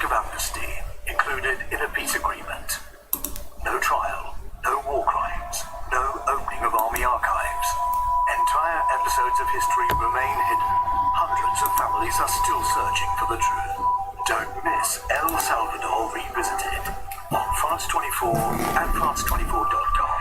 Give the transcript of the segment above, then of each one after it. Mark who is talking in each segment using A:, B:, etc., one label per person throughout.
A: of amnesty included in a peace agreement. No trial, no war crimes, no opening of army archives. Entire episodes of history remain hidden. Hundreds of families are still searching for the truth. Don't miss El Salvador Revisited on France 24 and France24.com.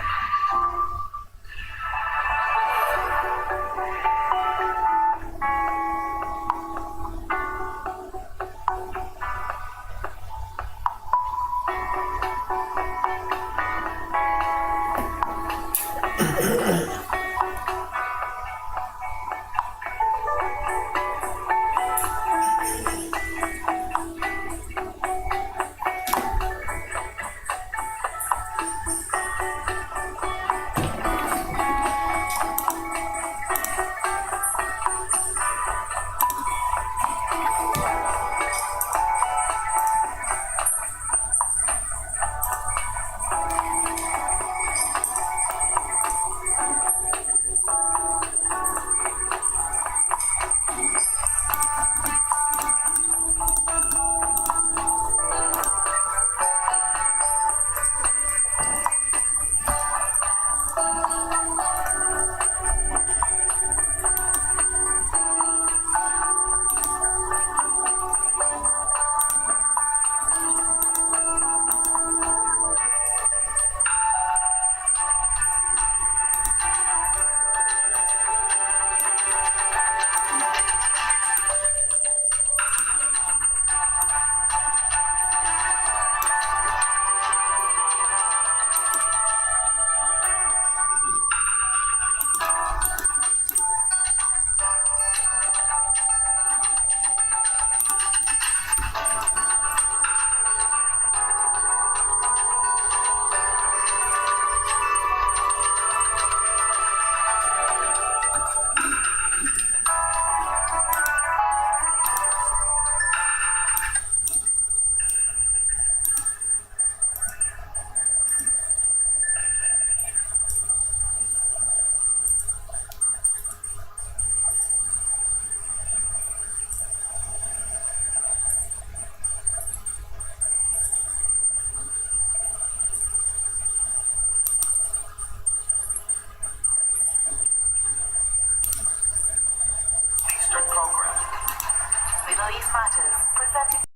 B: Middle East Matters, presented.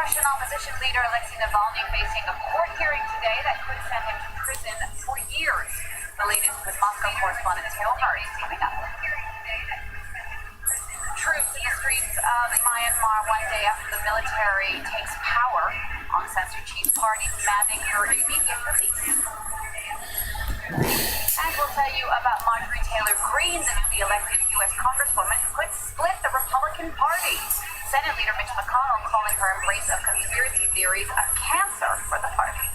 B: Russian opposition leader Alexei Navalny facing a court hearing today that could send him to prison for years. The latest with Moscow correspondent Theo Hart coming up. Troops in the streets of Myanmar one day after the military takes power. Aung San Suu Kyi's party demanding her immediate release. And we'll tell you about Marjorie Taylor Greene, the newly elected U.S. Congresswoman who could split the Republican Party. Senate Leader Mitch McConnell calling her embrace of conspiracy theories a cancer for the party.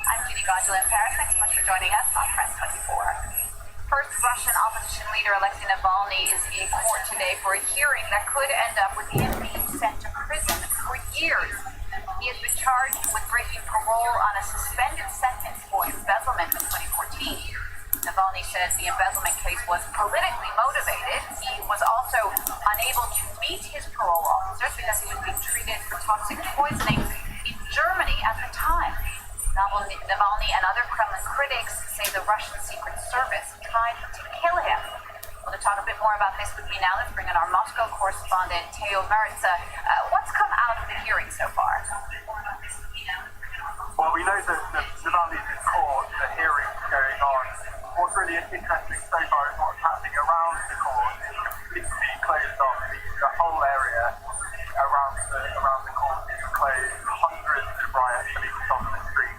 B: I'm Judy Godula in Paris. Thanks so much for joining us on France 24. First, Russian opposition leader Alexei Navalny is in court today for a hearing that could end up with him being sent to prison for years. He has been charged with breaking parole on a suspended sentence for embezzlement in 2014. Navalny says the embezzlement case was politically motivated. He was also unable to meet his parole officers because he was being treated for toxic poisoning in Germany at the time. Navalny and other Kremlin critics say the Russian Secret Service tried to kill him. Well, to talk a bit more about this with me now, let's bring in our Moscow correspondent, Theo Hart. What's come out of the hearing so far?
C: Well, we know that Navalny's in court, the hearing's going on. What's really interesting so far is what's happening around the court. It's completely closed off. The whole area around the court is closed. Hundreds of riot police on the street.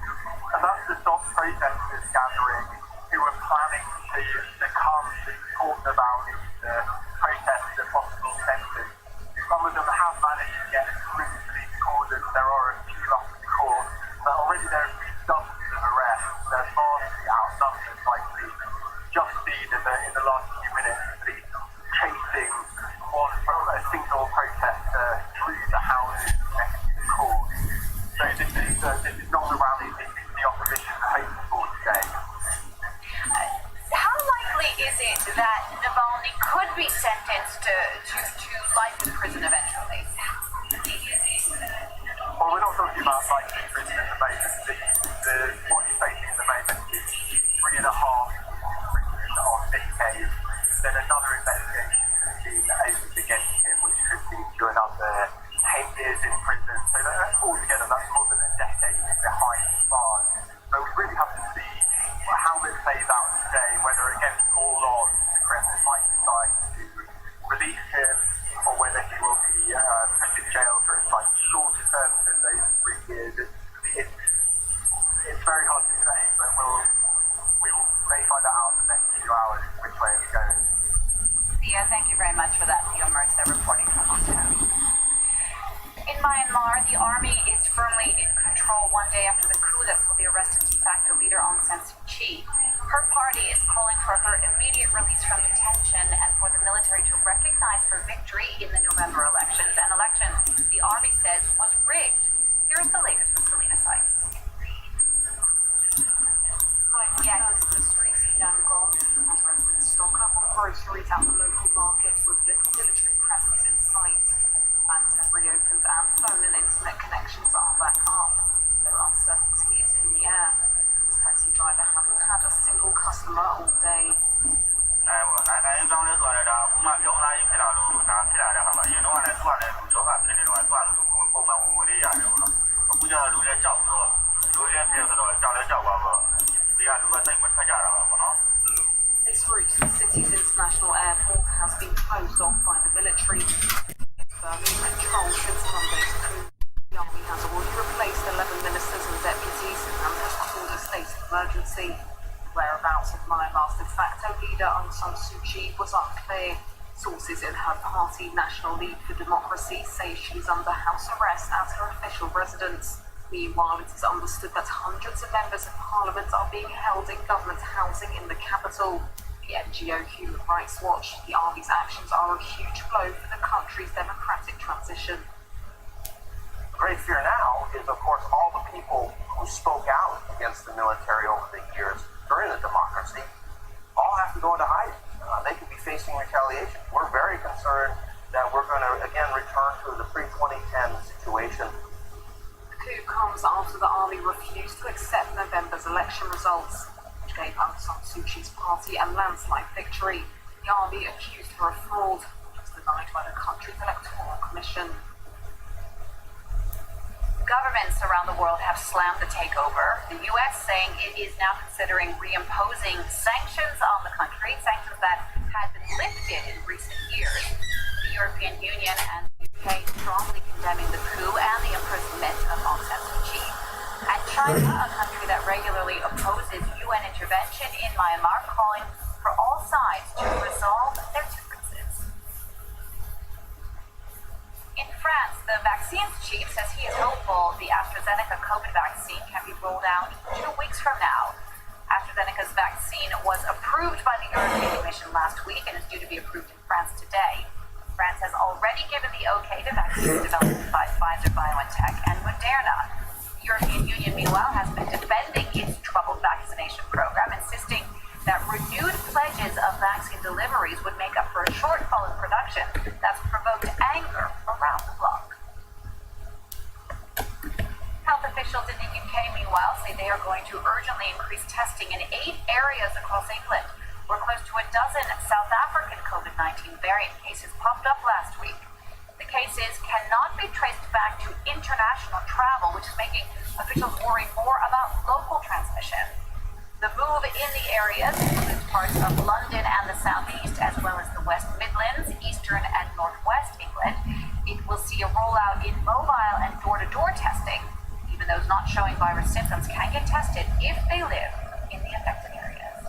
C: And that's to stop protesters gathering who were planning to come to talk about the protest at possible centres. Some of them have
B: that Navalny could be sentenced to life in prison eventually?
C: Well, we're not talking about life in prison at the moment. What he's facing at the moment is 3.5 on this case. Then another investigation has been opened against him, which could lead to another 10 years in prison. So altogether, that's more than a decade behind bars. So we really have to see how this plays out today, whether against all odds the Kremlin might decide to release him, or whether he will be put in jail for a slightly shorter term than those 3 years. It's very hard to say, but we may find that out in the next few hours which way it's going.
B: Thea, thank you very much for that. Theo Mertz, reporting from Moscow. In Myanmar, the army is firmly in control 1 day after the coup that saw the arrest of de facto leader Aung San Suu Kyi. Her party is calling for her immediate release from detention and for the military to recognize her victory in the November elections, an election the army says was rigged. Here's the latest with Selena Sykes.
D: The streets in Yangon as residents stock up on groceries at the local market with little military presence in sight. Banks have reopened and phone and internet connections are back up, though uncertainty is in the air. This taxi driver hasn't had a single customer all day. This route to the city's international airport has been closed off by the military. Firmly controlled since Monday's coup. The army has already replaced 11 ministers and deputies and has called a state of emergency. The whereabouts of Myanmar's de facto leader Aung San Suu Kyi was unclear. Sources in her party, National League for Democracy, say she's under house arrest at her official residence. Meanwhile, it is understood that hundreds of members of parliament are being held in government housing in the capital. The NGO Human Rights Watch, the army's actions are a huge blow for the country's democratic transition.
E: The great fear now is, of course, all the people who spoke out against the military over the years during the democracy all have to go into hiding. They could be facing retaliation. We're very concerned that we're going to, again, return to the pre-2010 situation.
D: The coup comes after the army refused to accept November's election results, which gave Aung San Suu Kyi's party a landslide victory. The army accused her of fraud, which was denied by the country's electoral commission.
B: Governments around the world have slammed the takeover. The U.S. saying it is now considering reimposing sanctions on the country, sanctions that had been lifted in recent years. The European Union and the UK strongly condemning the coup and the imprisonment of Aung San Suu Kyi. And China, a country that regularly opposes UN intervention in Myanmar, calling for all sides to resolve their differences. In France, the vaccines chief says he is hopeful the AstraZeneca COVID vaccine can be rolled out 2 weeks from now. AstraZeneca's vaccine was approved by the European Commission last week and is due to be approved in France today. France has already given the okay to vaccines developed by Pfizer-BioNTech and Moderna. The European Union, meanwhile, has been defending its troubled vaccination program, insisting that renewed pledges of vaccine deliveries would make up for a shortfall in production that's provoked anger around the bloc. Health officials in the UK, meanwhile, say they are going to urgently increase testing in 8 areas across England, where close to a dozen South African COVID-19 variant cases popped up last week. The cases cannot be traced back to international travel, which is making officials worry more about local transmission. The move in the areas includes parts of London and the southeast, as well as the West Midlands, eastern and northwest England. It will see a rollout in mobile and door-to-door testing. Even those not showing virus symptoms can get tested if they live in the affected areas.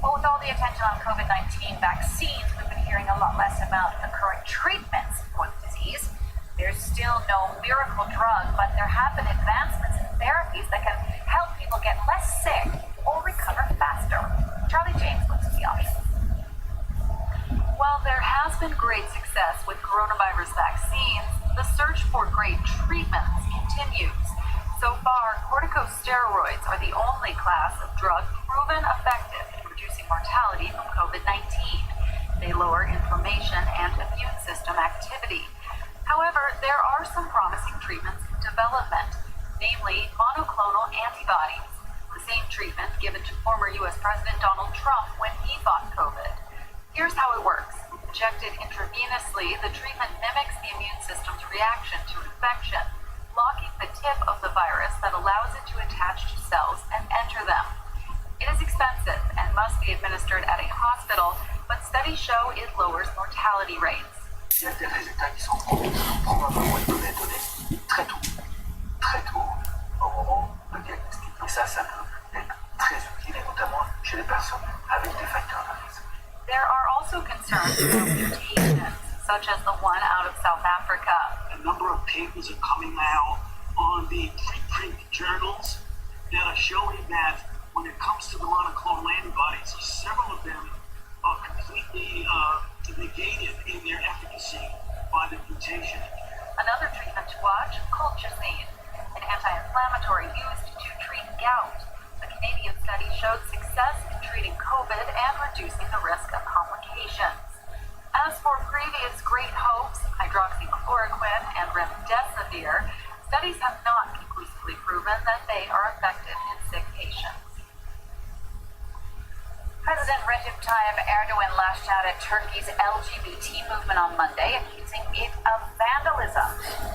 B: Well, with all the attention on COVID-19 vaccines, we've been hearing a lot less about the current treatments for the disease. There's still no miracle drug, but there have been advancements in therapies that can help people get less sick or recover faster. Charlie James looks at the options.
D: While there has been great success with coronavirus vaccines, the search for great treatments continues. So far, corticosteroids are the only class of
B: drug proven effective in reducing mortality from COVID-19. They lower inflammation and immune system activity. However, there are some promising treatments in development, namely monoclonal antibodies, the same treatment given to former U.S. President Donald Trump when he fought COVID. Here's how it works. Injected intravenously, the treatment mimics the immune system's reaction to infection, blocking the tip of the virus that allows it to attach to cells and enter them. It is expensive and must be administered at a hospital, but studies show it lowers mortality rates.
A: Il y a des résultats qui sont prometteurs. Probablement, ils peuvent être donnés très tôt, au moment de diagnostic. Et ça peut être très utile, et notamment chez les personnes avec des facteurs de risque.
B: There are also concerns about mutations, such as the one out of South Africa.
F: A number of papers are coming now on the preprint journals that are showing that when it comes to the monoclonal antibodies, several of them are completely negated in their efficacy by the mutation.
B: Another treatment to watch, colchicine, an anti-inflammatory used to treat gout. A Canadian study showed success in treating COVID and reducing the risk of complications. As for previous great hopes, hydroxychloroquine and remdesivir, studies have not conclusively proven that they are effective in sick patients. President Recep Tayyip Erdogan lashed out at Turkey's LGBT movement on Monday, accusing it of vandalism.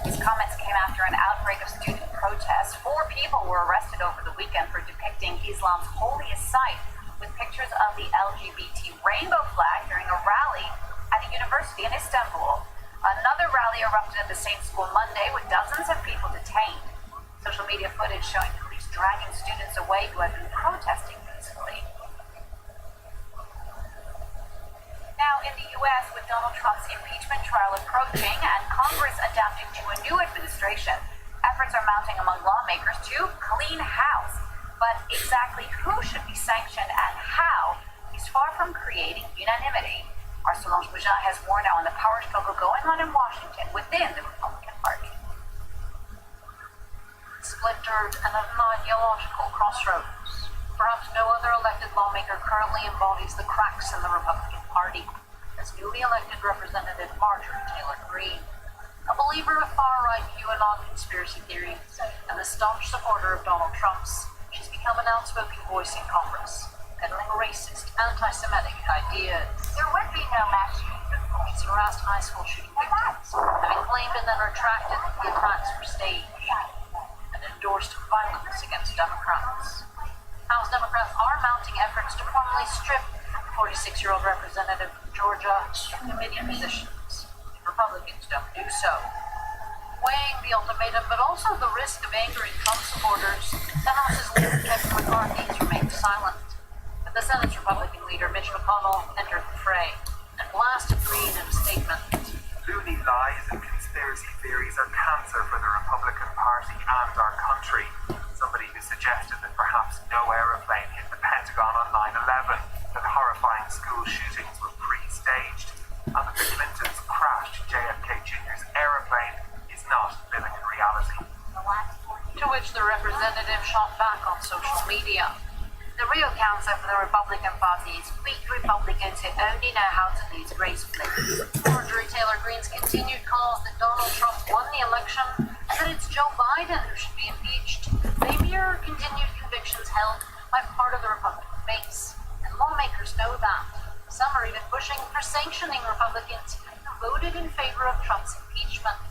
B: His comments came after an outbreak of student protests. 4 people were arrested over the weekend for depicting Islam's holiest site with pictures of the LGBT rainbow flag during a rally at a university in Istanbul. Another rally erupted at the same school Monday with dozens of people detained. Social media footage showing police dragging students away who had been protesting peacefully. Now, in the U.S., with Donald Trump's impeachment trial approaching and Congress adapting to a new administration, efforts are mounting among lawmakers to clean house. But exactly who should be sanctioned and how is far from creating unanimity. Our Solange Boujan has more now on the power struggle going on in Washington within the Republican Party.
D: Splintered and at an ideological crossroads. Perhaps no other elected lawmaker currently embodies the cracks in the Republican Party, as newly elected Representative Marjorie Taylor Greene. A believer of far-right QAnon conspiracy theories and a staunch supporter of Donald Trump's, she's become an outspoken voice in Congress, peddling racist, anti-Semitic ideas.
B: There would be no mass shooting before.
D: She's harassed high school shooting victims, having claimed and then retracted that the attacks were staged, and endorsed violence against Democrats. House Democrats are mounting efforts to formally strip 46-year-old Representative from Georgia from committee positions if Republicans don't do so. Weighing the ultimatum, but also the risk of angering Trump supporters, the House's leader Kevin McCarthy has remained silent. But the Senate's Republican leader Mitch McConnell entered the fray and blasted Greene in a statement.
G: Loony lies and conspiracy theories are cancer for the Republican Party and our country. Somebody who suggested that perhaps no aeroplane hit the Pentagon on 9/11, that horrifying school shootings were pre-staged, and that the Clintons crashed JFK Jr.'s aeroplane is not living in reality.
D: To which the representative shot back on social media. The real cancer for the Republican Party is weak Republicans who only know how to lose gracefully. Marjorie Taylor Greene's continued calls that Donald Trump won the election and that it's Joe Biden who should be impeached. They mirror continued convictions held by part of the Republican base. And lawmakers know that. Some are even pushing for sanctioning Republicans who voted in favor of Trump's impeachment.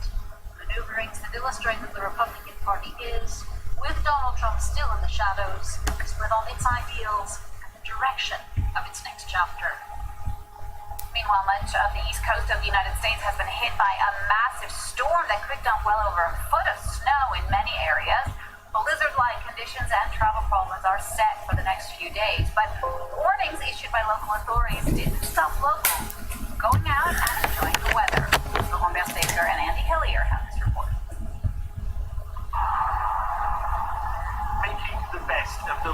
D: Maneuverings that illustrate that the Republican Party is, with Donald Trump still in the shadows, split on its ideals and the direction of its next chapter.
B: Meanwhile, much of the east coast of the United States has been hit by a massive storm that cooked on well over a foot of snow in many areas. Blizzard-like conditions and travel problems are set for the next few days, but warnings issued by local authorities did